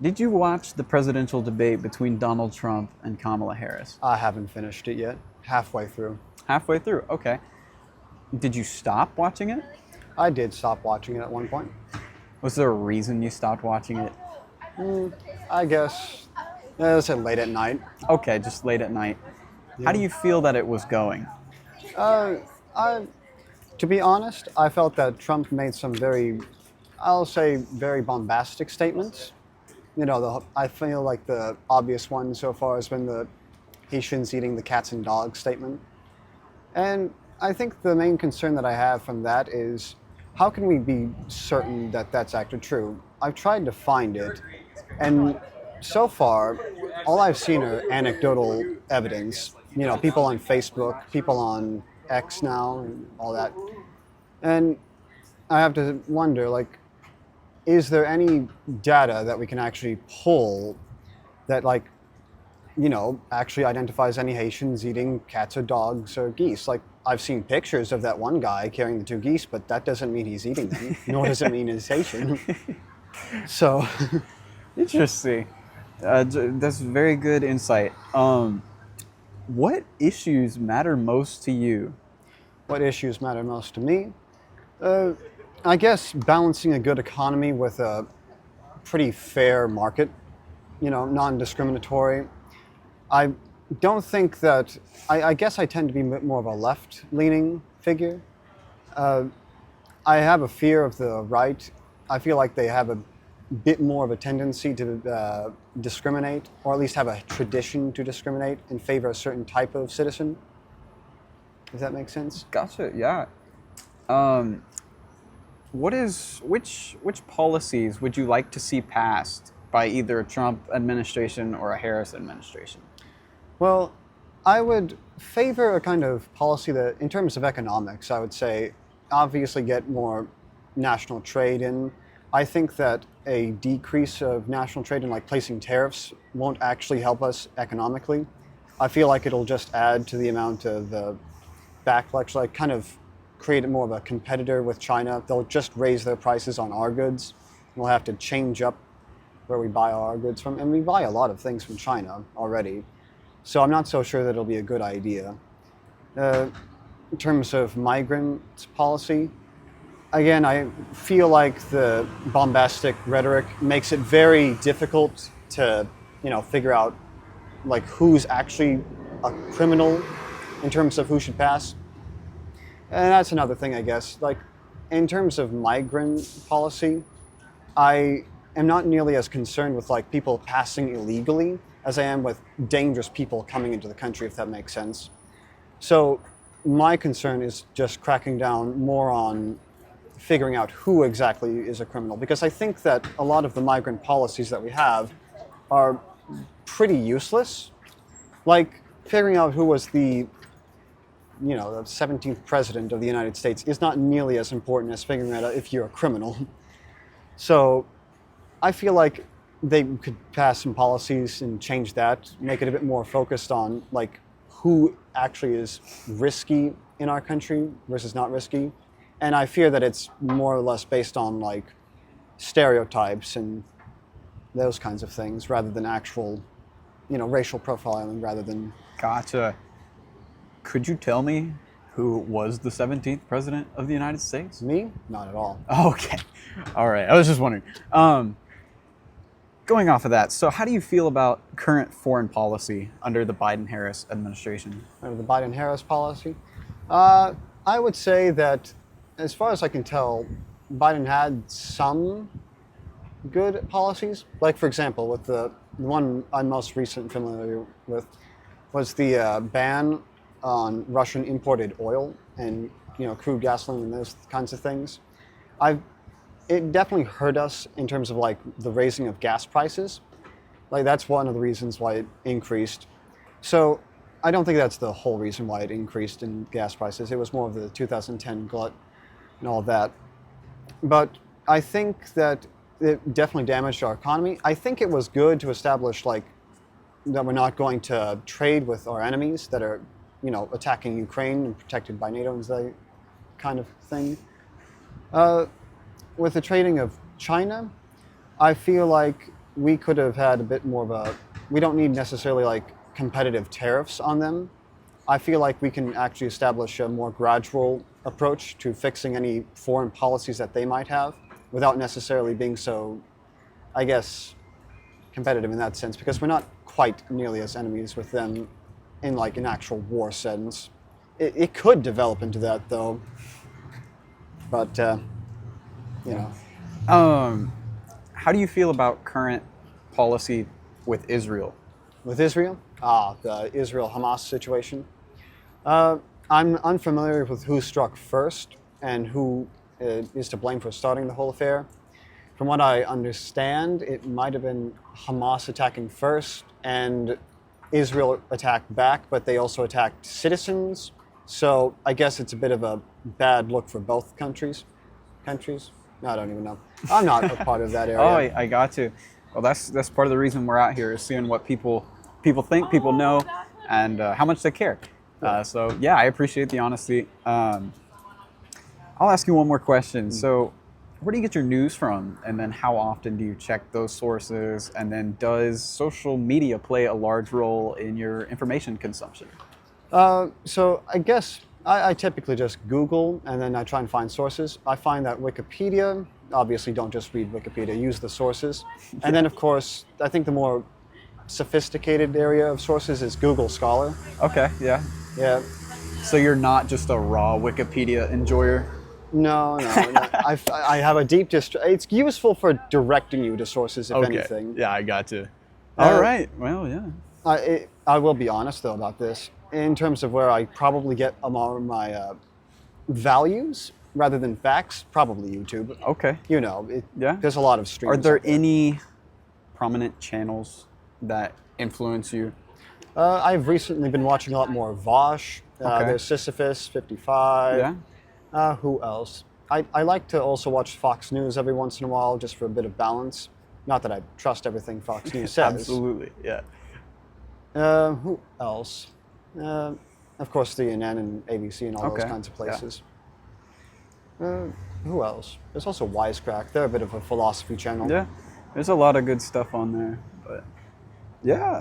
Did you watch the presidential debate between Donald Trump and Kamala Harris? I haven't finished it yet. Halfway through. Halfway through. Okay. Did you stop watching it? I did stop watching it at one point. Was there a reason you stopped watching it? I guess, let's say late at night. Okay, just late at night. How do you feel that it was going? Uh, I, to be honest, I felt that Trump made some I'll say, very bombastic statements. I feel like the obvious one so far has been the Haitians eating the cats and dogs statement. And I think the main concern that I have from that is how can we be certain that that's actually true? I've tried to find it, and so far, all I've seen are anecdotal evidence. People on Facebook, people on X now, and all that. And I have to wonder, like, is there any data that we can actually pull that, like, actually identifies any Haitians eating cats or dogs or geese? Like, I've seen pictures of that one guy carrying the two geese, but that doesn't mean he's eating them, nor does it mean he's Haitian. So, Interesting. That's very good insight. What issues matter most to you? what issues matter most to me? Uh, I guess balancing a good economy with a pretty fair market, non-discriminatory. I don't think that, I guess I tend to be a bit more of a left-leaning figure. Uh, I have a fear of the right. I feel like they have a bit more of a tendency to discriminate, or at least have a tradition to discriminate in favor of a certain type of citizen. Does that make sense? Gotcha. Yeah. Which policies would you like to see passed by either a Trump administration or a Harris administration? Well, I would favor a kind of policy that, in terms of economics, I would say obviously get more national trade in. I think that a decrease of national trade and like placing tariffs won't actually help us economically. I feel like it'll just add to the amount of the backlash, like kind of create more of a competitor with China. They'll just raise their prices on our goods. We'll have to change up where we buy our goods from, and we buy a lot of things from China already. So I'm not so sure that it'll be a good idea. In terms of migrant policy, again, I feel like the bombastic rhetoric makes it very difficult to, figure out like who's actually a criminal in terms of who should pass. And that's another thing, I guess. Like, in terms of migrant policy, I am not nearly as concerned with like people passing illegally as I am with dangerous people coming into the country, if that makes sense. So my concern is just cracking down more on figuring out who exactly is a criminal, because I think that a lot of the migrant policies that we have are pretty useless. Like figuring out who was the 17th president of the United States is not nearly as important as figuring out if you're a criminal. So I feel like they could pass some policies and change that, make it a bit more focused on like who actually is risky in our country versus not risky. And I fear that it's more or less based on like stereotypes and those kinds of things rather than actual, racial profiling rather than. Gotcha. Could you tell me who was the 17th president of the United States? Me? Not at all. Okay. All right. I was just wondering. Going off of that, so how do you feel about current foreign policy under the Biden-Harris administration? Under the Biden-Harris policy, I would say that, as far as I can tell, Biden had some good policies. Like, for example, with the one I'm most recently familiar with was the ban on Russian imported oil and crude gasoline and those kinds of things. It definitely hurt us in terms of like the raising of gas prices. Like that's one of the reasons why it increased. So I don't think that's the whole reason why it increased in gas prices. It was more of the 2010 glut and all of that. But I think that it definitely damaged our economy. I think it was good to establish like that we're not going to trade with our enemies that are, attacking Ukraine and protected by NATO and that kind of thing. With the trading of China, I feel like we could have had a bit more of a. We don't need necessarily like competitive tariffs on them. I feel like we can actually establish a more gradual approach to fixing any foreign policies that they might have without necessarily being so, I guess, competitive in that sense, because we're not quite nearly as enemies with them in like an actual war sense. It could develop into that though, but you know, Um, how do you feel about current policy with Israel? with Israel, the Israel-Hamas situation. I'm unfamiliar with who struck first and who is to blame for starting the whole affair. From what I understand, it might have been Hamas attacking first and Israel attacked back, but they also attacked citizens. So I guess it's a bit of a bad look for both countries. Countries? No, I don't even know. I'm not a part of that area. Oh, I got to. Well, that's part of the reason we're out here is seeing what people think, people know, and how much they care. So yeah, I appreciate the honesty. I'll ask you one more question. So, where do you get your news from, and then how often do you check those sources? And then does social media play a large role in your information consumption? So I guess I typically just Google and then I try and find sources. I find that Wikipedia, obviously don't just read Wikipedia, use the sources. And then of course, I think the more sophisticated area of sources is Google Scholar. Okay, yeah. Yeah. So you're not just a raw Wikipedia enjoyer? No. I have a deep it's useful for directing you to sources, if anything. Yeah, I got to. All right. Well, yeah. I will be honest though about this. In terms of where I probably get more of my values rather than facts, probably YouTube. Okay. You know, Yeah. there's a lot of streams. Are there out any prominent channels that influence you? I've recently been watching a lot more Vosh. Okay. There's Sisyphus 55. Yeah. Who else? I like to also watch Fox News every once in a while just for a bit of balance. Not that I trust everything Fox News says. Absolutely. Yeah. Who else? Of course, CNN and ABC and all those Okay, kinds of places. Who else? There's also Wisecrack. They're a bit of a philosophy channel. Yeah. There's a lot of good stuff on there, but yeah.